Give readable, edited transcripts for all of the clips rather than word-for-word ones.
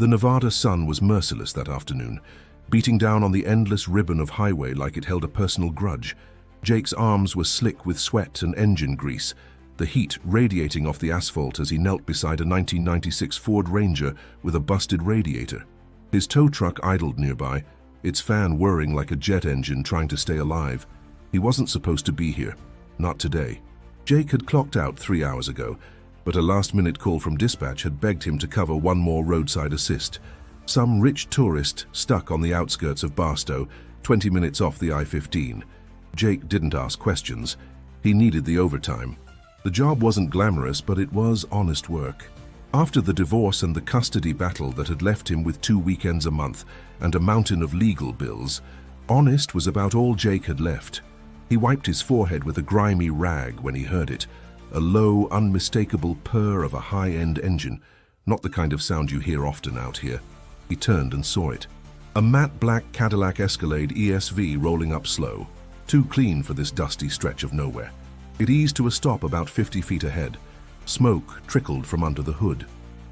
The Nevada sun was merciless that afternoon, beating down on the endless ribbon of highway like it held a personal grudge. Jake's arms were slick with sweat and engine grease, the heat radiating off the asphalt as he knelt beside a 1996 Ford Ranger with a busted radiator. His tow truck idled nearby, its fan whirring like a jet engine trying to stay alive. He wasn't supposed to be here. Not today. Jake had clocked out 3 hours ago, but a last-minute call from dispatch had begged him to cover one more roadside assist. Some rich tourist stuck on the outskirts of Barstow, 20 minutes off the I-15. Jake didn't ask questions. He needed the overtime. The job wasn't glamorous, but it was honest work. After the divorce and the custody battle that had left him with 2 weekends a month and a mountain of legal bills, honest was about all Jake had left. He wiped his forehead with a grimy rag when he heard it, a low, unmistakable purr of a high-end engine, not the kind of sound you hear often out here. He turned and saw it. A matte black Cadillac Escalade ESV rolling up slow, too clean for this dusty stretch of nowhere. It eased to a stop about 50 feet ahead. Smoke trickled from under the hood.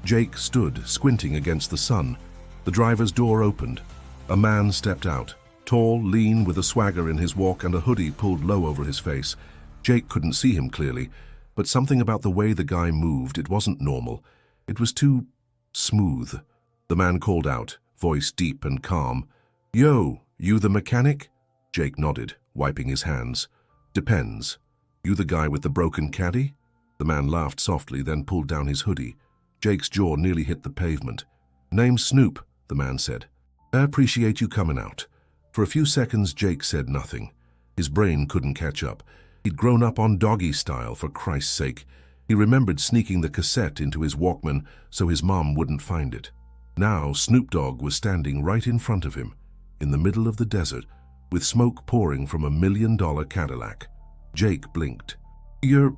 Jake stood, squinting against the sun. The driver's door opened. A man stepped out, tall, lean, with a swagger in his walk and a hoodie pulled low over his face. Jake couldn't see him clearly, but something about the way the guy moved, it wasn't normal. It was too smooth. The man called out, voice deep and calm. "Yo, you the mechanic?" Jake nodded, wiping his hands. "Depends. You the guy with the broken caddy?" The man laughed softly, then pulled down his hoodie. Jake's jaw nearly hit the pavement. "Name's Snoop," the man said. "I appreciate you coming out." For a few seconds, Jake said nothing. His brain couldn't catch up. He'd grown up on Doggy style, for Christ's sake. He remembered sneaking the cassette into his Walkman so his mom wouldn't find it. Now Snoop Dogg was standing right in front of him, in the middle of the desert, with smoke pouring from a $1 million Cadillac. Jake blinked. You're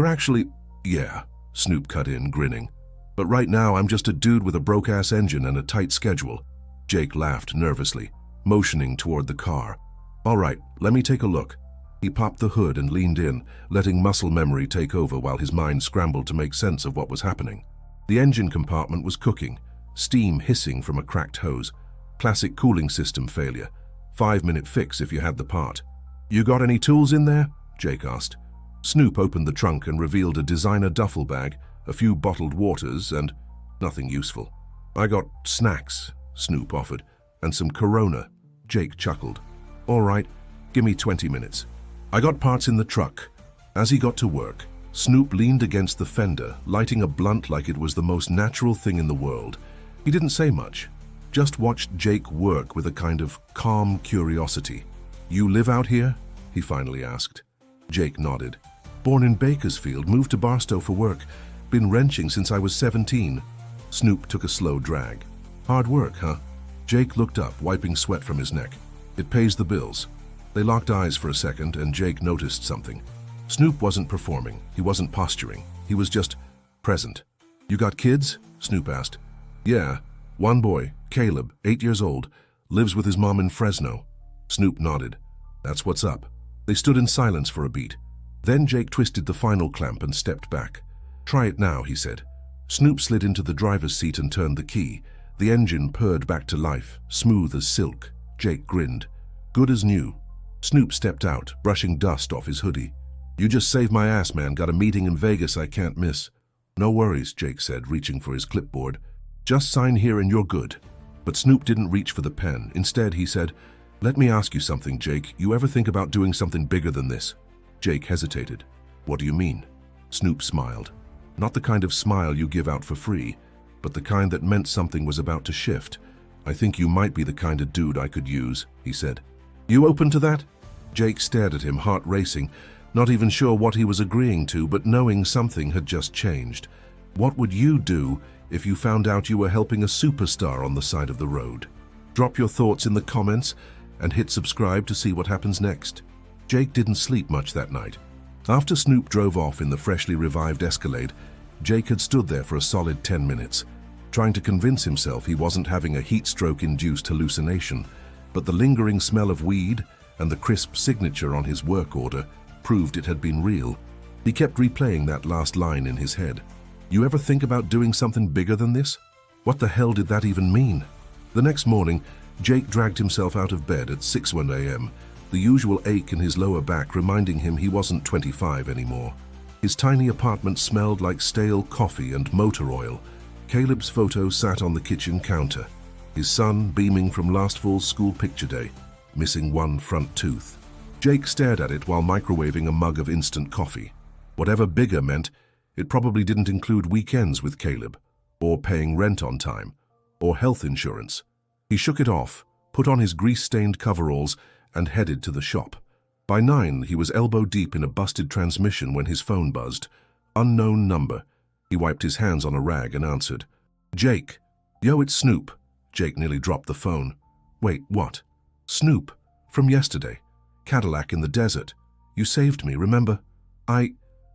actually... Yeah, Snoop cut in, grinning. "But right now I'm just a dude with a broke-ass engine and a tight schedule." Jake laughed nervously, motioning toward the car. "All right, let me take a look." He popped the hood and leaned in, letting muscle memory take over while his mind scrambled to make sense of what was happening. The engine compartment was cooking, steam hissing from a cracked hose. Classic cooling system failure. 5-minute fix if you had the part. "You got any tools in there?" Jake asked. Snoop opened the trunk and revealed a designer duffel bag, a few bottled waters, and nothing useful. "I got snacks," Snoop offered, "and some Corona." Jake chuckled. "All right, give me 20 minutes. I got parts in the truck." As he got to work, Snoop leaned against the fender, lighting a blunt like it was the most natural thing in the world. He didn't say much, just watched Jake work with a kind of calm curiosity. "You live out here?" he finally asked. Jake nodded. "Born in Bakersfield, moved to Barstow for work. Been wrenching since I was 17. Snoop took a slow drag. "Hard work, huh?" Jake looked up, wiping sweat from his neck. "It pays the bills." They locked eyes for a second, and Jake noticed something. Snoop wasn't performing. He wasn't posturing. He was just present. "You got kids?" Snoop asked. "Yeah. One boy, Caleb, 8 years old, lives with his mom in Fresno." Snoop nodded. "That's what's up." They stood in silence for a beat. Then Jake twisted the final clamp and stepped back. "Try it now," he said. Snoop slid into the driver's seat and turned the key. The engine purred back to life, smooth as silk. Jake grinned. "Good as new." Snoop stepped out, brushing dust off his hoodie. "You just saved my ass, man. Got a meeting in Vegas I can't miss." "No worries," Jake said, reaching for his clipboard. "Just sign here and you're good." But Snoop didn't reach for the pen. Instead, he said, "Let me ask you something, Jake. You ever think about doing something bigger than this?" Jake hesitated. "What do you mean?" Snoop smiled. Not the kind of smile you give out for free, but the kind that meant something was about to shift. "I think you might be the kind of dude I could use," he said. "You open to that?" Jake stared at him, heart racing, not even sure what he was agreeing to, but knowing something had just changed. "What would you do if you found out you were helping a superstar on the side of the road?" Drop your thoughts in the comments and hit subscribe to see what happens next. Jake didn't sleep much that night. After Snoop drove off in the freshly revived Escalade, Jake had stood there for a solid 10 minutes, trying to convince himself he wasn't having a heat stroke-induced hallucination, but the lingering smell of weed and the crisp signature on his work order proved it had been real. He kept replaying that last line in his head. "You ever think about doing something bigger than this?" What the hell did that even mean? The next morning, Jake dragged himself out of bed at 6:01 a.m., the usual ache in his lower back reminding him he wasn't 25 anymore. His tiny apartment smelled like stale coffee and motor oil. Caleb's photo sat on the kitchen counter, his son beaming from last fall's school picture day, missing one front tooth. Jake stared at it while microwaving a mug of instant coffee. Whatever bigger meant, it probably didn't include weekends with Caleb, or paying rent on time, or health insurance. He shook it off, put on his grease-stained coveralls, and headed to the shop. By 9, he was elbow-deep in a busted transmission when his phone buzzed. Unknown number. He wiped his hands on a rag and answered. "Jake." "Yo, it's Snoop." Jake nearly dropped the phone. "Wait, what?" "Snoop. From yesterday. Cadillac in the desert. You saved me, remember?"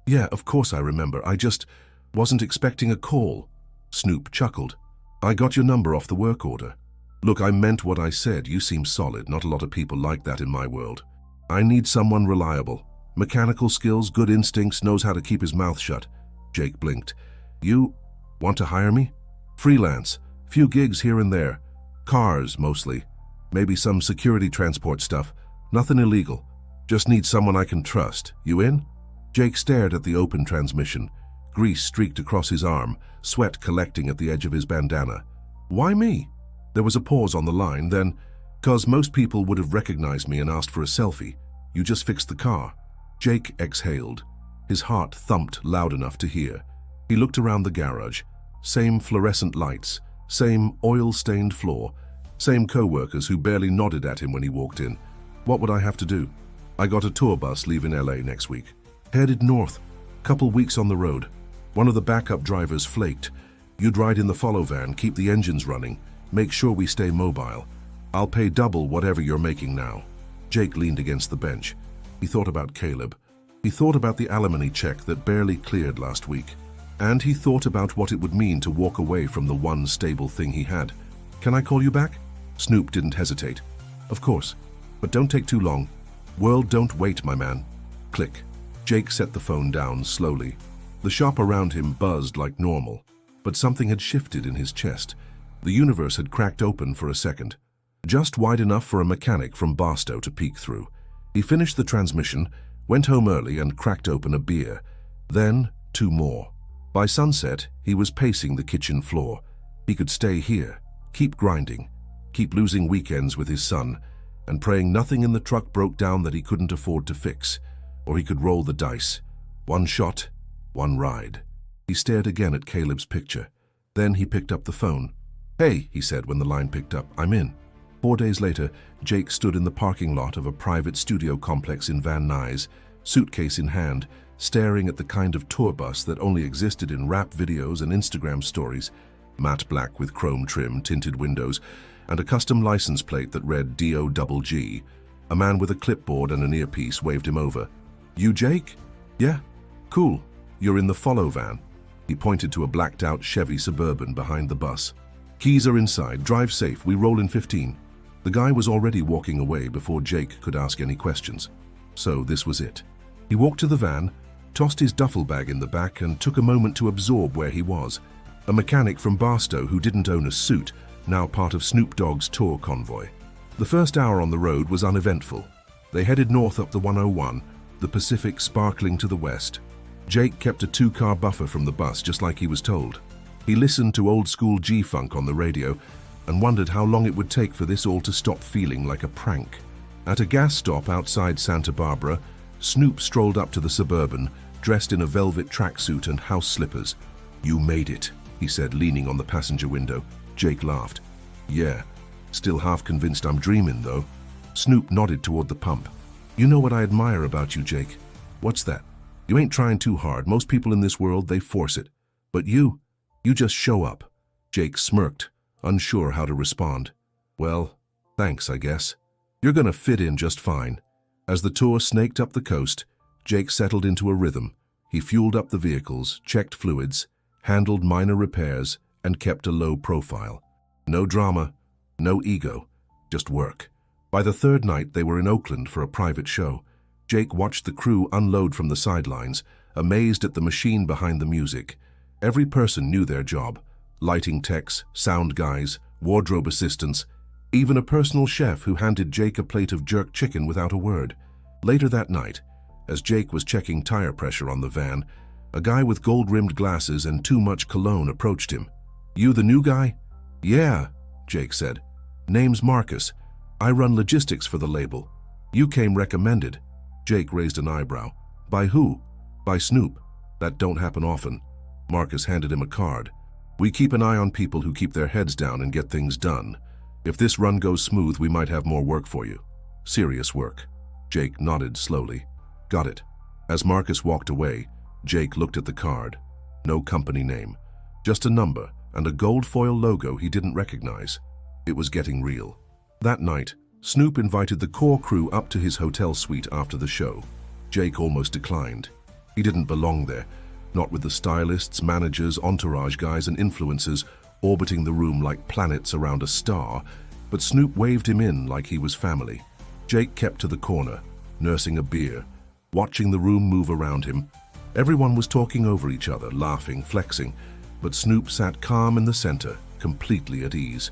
Yeah, of course I remember. I just wasn't expecting a call." Snoop chuckled. "I got your number off the work order. Look, I meant what I said. You seem solid. Not a lot of people like that in my world. I need someone reliable. Mechanical skills, good instincts, knows how to keep his mouth shut." Jake blinked. "You want to hire me?" "Freelance. Few gigs here and there. Cars, mostly. Maybe some security transport stuff. Nothing illegal. Just need someone I can trust. You in?" Jake stared at the open transmission. Grease streaked across his arm, sweat collecting at the edge of his bandana. "Why me?" There was a pause on the line, then, "'Cause most people would have recognized me and asked for a selfie. You just fixed the car." Jake exhaled. His heart thumped loud enough to hear. He looked around the garage. Same fluorescent lights, same oil-stained floor, same co-workers who barely nodded at him when he walked in. What would I have to do? "I got a tour bus leaving LA next week. Headed north. Couple weeks on the road. One of the backup drivers flaked. You'd ride in the follow van, keep the engines running, make sure we stay mobile. I'll pay double whatever you're making now." Jake leaned against the bench. He thought about Caleb. He thought about the alimony check that barely cleared last week. And he thought about what it would mean to walk away from the one stable thing he had. "Can I call you back?" Snoop didn't hesitate. "Of course. But don't take too long. World don't wait, my man." Click. Jake set the phone down slowly. The shop around him buzzed like normal, but something had shifted in his chest. The universe had cracked open for a second, just wide enough for a mechanic from Barstow to peek through. He finished the transmission, went home early and cracked open a beer. Then 2 more. By sunset, he was pacing the kitchen floor. He could stay here, keep grinding, keep losing weekends with his son, and praying nothing in the truck broke down that he couldn't afford to fix. Or he could roll the dice. 1 shot, 1 ride. He stared again at Caleb's picture. Then he picked up the phone. "Hey," he said when the line picked up, "I'm in." 4 days later, Jake stood in the parking lot of a private studio complex in Van Nuys, suitcase in hand, staring at the kind of tour bus that only existed in rap videos and Instagram stories, matte black with chrome trim, tinted windows, and a custom license plate that read DOGG. A man with a clipboard and an earpiece waved him over. "You Jake?" "Yeah." "Cool. You're in the follow van." He pointed to a blacked-out Chevy Suburban behind the bus. "Keys are inside. Drive safe. We roll in 15. The guy was already walking away before Jake could ask any questions. So this was it. He walked to the van, tossed his duffel bag in the back, and took a moment to absorb where he was. A mechanic from Barstow who didn't own a suit, now part of Snoop Dogg's tour convoy. The first hour on the road was uneventful. They headed north up the 101, the Pacific sparkling to the west. Jake kept a 2-car buffer from the bus, just like he was told. He listened to old-school G-Funk on the radio and wondered how long it would take for this all to stop feeling like a prank. At a gas stop outside Santa Barbara, Snoop strolled up to the Suburban, dressed in a velvet tracksuit and house slippers. "You made it," he said, leaning on the passenger window. Jake laughed. "Yeah, still half convinced I'm dreaming, though." Snoop nodded toward the pump. "You know what I admire about you, Jake?" "What's that?" "You ain't trying too hard. Most people in this world, they force it. But you just show up." Jake smirked, unsure how to respond. "Well, thanks, I guess. You're gonna fit in just fine." As the tour snaked up the coast, Jake settled into a rhythm. He fueled up the vehicles, checked fluids, handled minor repairs, and kept a low profile. No drama, no ego, just work. By the 3rd night, they were in Oakland for a private show. Jake watched the crew unload from the sidelines, amazed at the machine behind the music. Every person knew their job. lighting techs, sound guys, wardrobe assistants, even a personal chef who handed Jake a plate of jerk chicken without a word. Later that night, as Jake was checking tire pressure on the van, a guy with gold-rimmed glasses and too much cologne approached him. "You the new guy?" "Yeah," Jake said. "Name's Marcus. I run logistics for the label. You came recommended." Jake raised an eyebrow. "By who?" "By Snoop. That don't happen often." Marcus handed him a card. "We keep an eye on people who keep their heads down and get things done. If this run goes smooth, we might have more work for you." "Serious work." Jake nodded slowly. "Got it." As Marcus walked away, Jake looked at the card. No company name. Just a number and a gold foil logo he didn't recognize. It was getting real. That night, Snoop invited the core crew up to his hotel suite after the show. Jake almost declined. He didn't belong there, not with the stylists, managers, entourage guys and influencers orbiting the room like planets around a star, but Snoop waved him in like he was family. Jake kept to the corner, nursing a beer, watching the room move around him. Everyone was talking over each other, laughing, flexing, but Snoop sat calm in the center, completely at ease.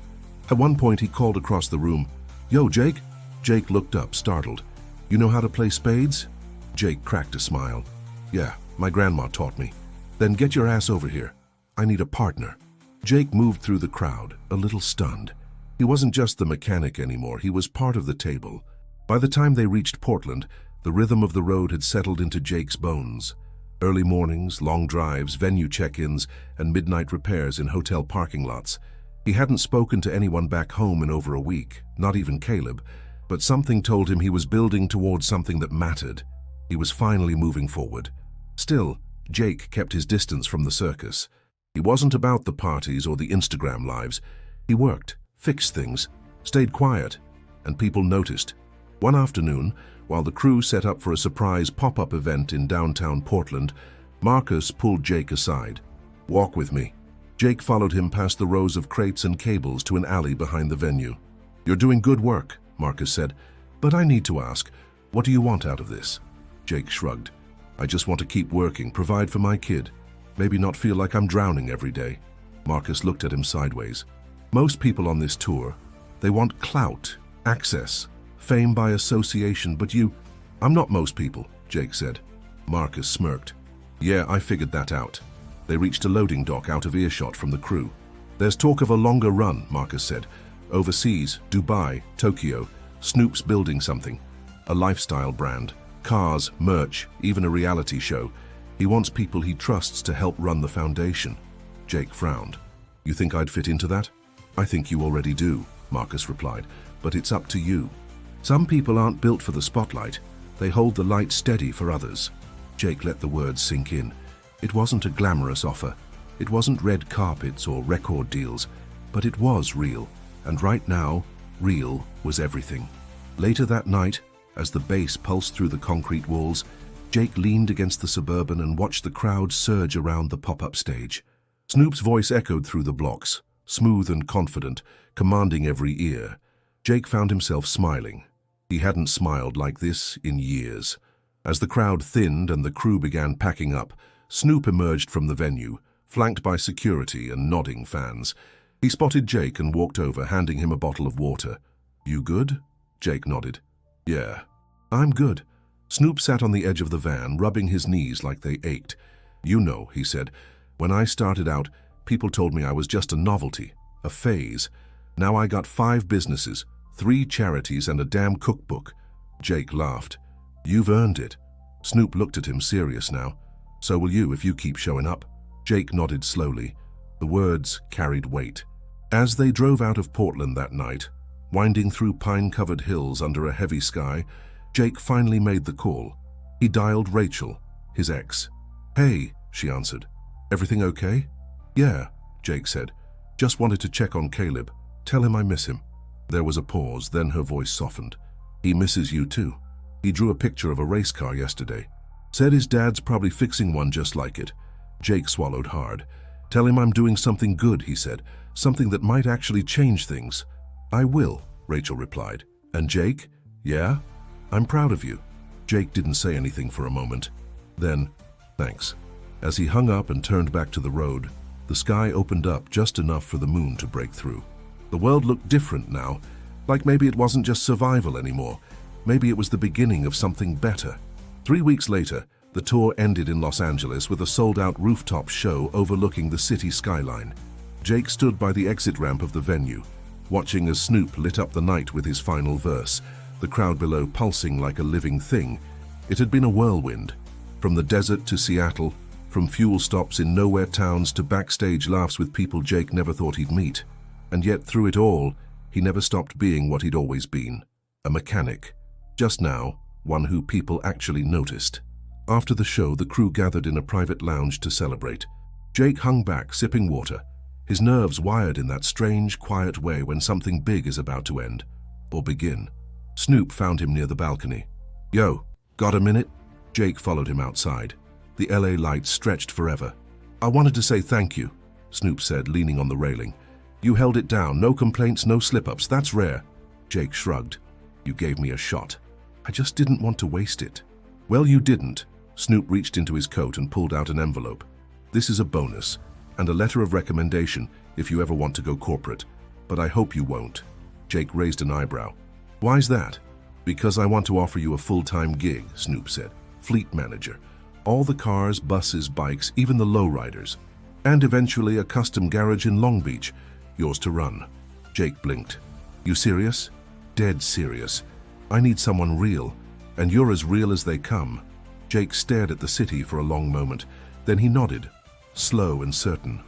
At one point he called across the room, "Yo, Jake?" Jake looked up, startled. "You know how to play spades?" Jake cracked a smile. "Yeah, my grandma taught me." "Then get your ass over here. I need a partner." Jake moved through the crowd, a little stunned. He wasn't just the mechanic anymore, he was part of the table. By the time they reached Portland, the rhythm of the road had settled into Jake's bones. Early mornings, long drives, venue check-ins, and midnight repairs in hotel parking lots. He hadn't spoken to anyone back home in over a week, not even Caleb, but something told him he was building towards something that mattered. He was finally moving forward. Still, Jake kept his distance from the circus. He wasn't about the parties or the Instagram lives. He worked, fixed things, stayed quiet, and people noticed. One afternoon, while the crew set up for a surprise pop-up event in downtown Portland, Marcus pulled Jake aside. "Walk with me." Jake followed him past the rows of crates and cables to an alley behind the venue. "You're doing good work," Marcus said, "but I need to ask, what do you want out of this?" Jake shrugged. "I just want to keep working, provide for my kid. Maybe not feel like I'm drowning every day." Marcus looked at him sideways. "Most people on this tour, they want clout, access, fame by association, but you—" "I'm not most people," Jake said. Marcus smirked. "Yeah, I figured that out." They reached a loading dock out of earshot from the crew. "There's talk of a longer run," Marcus said. "Overseas, Dubai, Tokyo. Snoop's building something. A lifestyle brand. Cars, merch, even a reality show. He wants people he trusts to help run the foundation." Jake frowned. "You think I'd fit into that?" "I think you already do," Marcus replied, "but it's up to you. Some people aren't built for the spotlight. They hold the light steady for others." Jake let the words sink in. It wasn't a glamorous offer. It wasn't red carpets or record deals, but it was real, and right now, real was everything. Later that night, as the bass pulsed through the concrete walls, Jake leaned against the Suburban and watched the crowd surge around the pop-up stage. Snoop's voice echoed through the blocks, smooth and confident, commanding every ear. Jake found himself smiling. He hadn't smiled like this in years. As the crowd thinned and the crew began packing up, Snoop emerged from the venue, flanked by security and nodding fans. He spotted Jake and walked over, handing him a bottle of water. "You good?" Jake nodded. "Yeah, I'm good." Snoop sat on the edge of the van, rubbing his knees like they ached. "You know," he said, "when I started out, people told me I was just a novelty, a phase. Now I got 5 businesses, 3 charities and a damn cookbook." Jake laughed. "You've earned it." Snoop looked at him, serious now. "So will you if you keep showing up." Jake nodded slowly. The words carried weight. As they drove out of Portland that night, winding through pine-covered hills under a heavy sky, Jake finally made the call. He dialed Rachel, his ex. "Hey," she answered. "Everything okay?" "Yeah," Jake said. "Just wanted to check on Caleb. Tell him I miss him." There was a pause, then her voice softened. "He misses you too. He drew a picture of a race car yesterday. Said his dad's probably fixing one just like it." Jake swallowed hard. "Tell him I'm doing something good," he said. "Something that might actually change things." "I will," Rachel replied. "And Jake?" "Yeah? I'm proud of you." Jake didn't say anything for a moment. Then, "Thanks." As he hung up and turned back to the road, The sky opened up just enough for the moon to break through. The world looked different now, like maybe it wasn't just survival anymore. Maybe it was the beginning of something better. 3 weeks later, the tour ended in Los Angeles with a sold-out rooftop show overlooking the city skyline. Jake stood by the exit ramp of the venue, watching as Snoop lit up the night with his final verse, the crowd below pulsing like a living thing. It had been a whirlwind. From the desert to Seattle, from fuel stops in nowhere towns to backstage laughs with people Jake never thought he'd meet. And yet through it all, he never stopped being what he'd always been, a mechanic. Just now, one who people actually noticed. After the show, the crew gathered in a private lounge to celebrate. Jake hung back, sipping water, his nerves wired in that strange, quiet way when something big is about to end, or begin. Snoop found him near the balcony. "Yo, got a minute?" Jake followed him outside. The LA lights stretched forever. "I wanted to say thank you," Snoop said, leaning on the railing. "You held it down, no complaints, no slip-ups, that's rare." Jake shrugged. "You gave me a shot. I just didn't want to waste it." "Well, you didn't." Snoop reached into his coat and pulled out an envelope. "This is a bonus, and a letter of recommendation if you ever want to go corporate. But I hope you won't." Jake raised an eyebrow. "Why's that?" "Because I want to offer you a full-time gig," Snoop said. "Fleet manager. All the cars, buses, bikes, even the lowriders. And eventually a custom garage in Long Beach. Yours to run." Jake blinked. "You serious?" "Dead serious. I need someone real, and you're as real as they come." Jake stared at the city for a long moment. Then he nodded, slow and certain.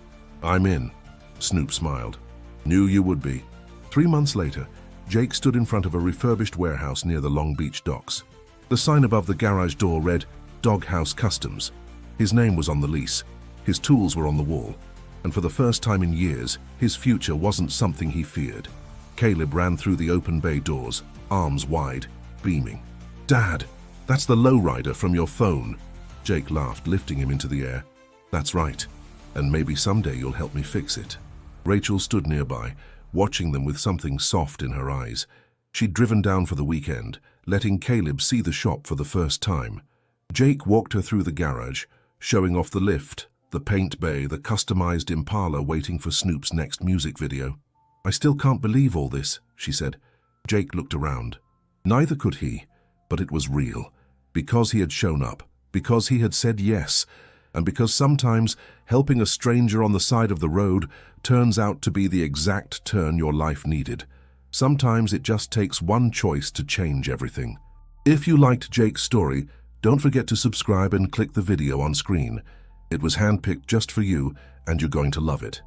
"I'm in." Snoop smiled. "Knew you would be." 3 months later, Jake stood in front of a refurbished warehouse near the Long Beach docks. The sign above the garage door read, "Dogg House Customs." His name was on the lease. His tools were on the wall. And for the first time in years, his future wasn't something he feared. Caleb ran through the open bay doors, arms wide, beaming. "Dad, that's the lowrider from your phone." Jake laughed, lifting him into the air. "That's right. And maybe someday you'll help me fix it." Rachel stood nearby, watching them with something soft in her eyes. She'd driven down for the weekend, letting Caleb see the shop for the first time. Jake walked her through the garage, showing off the lift, the paint bay, the customized Impala waiting for Snoop's next music video. "I still can't believe all this," she said. Jake looked around. Neither could he, but it was real. Because he had shown up, because he had said yes, and because sometimes helping a stranger on the side of the road turns out to be the exact turn your life needed. Sometimes it just takes one choice to change everything. If you liked Jake's story, don't forget to subscribe and click the video on screen. It was handpicked just for you, and you're going to love it.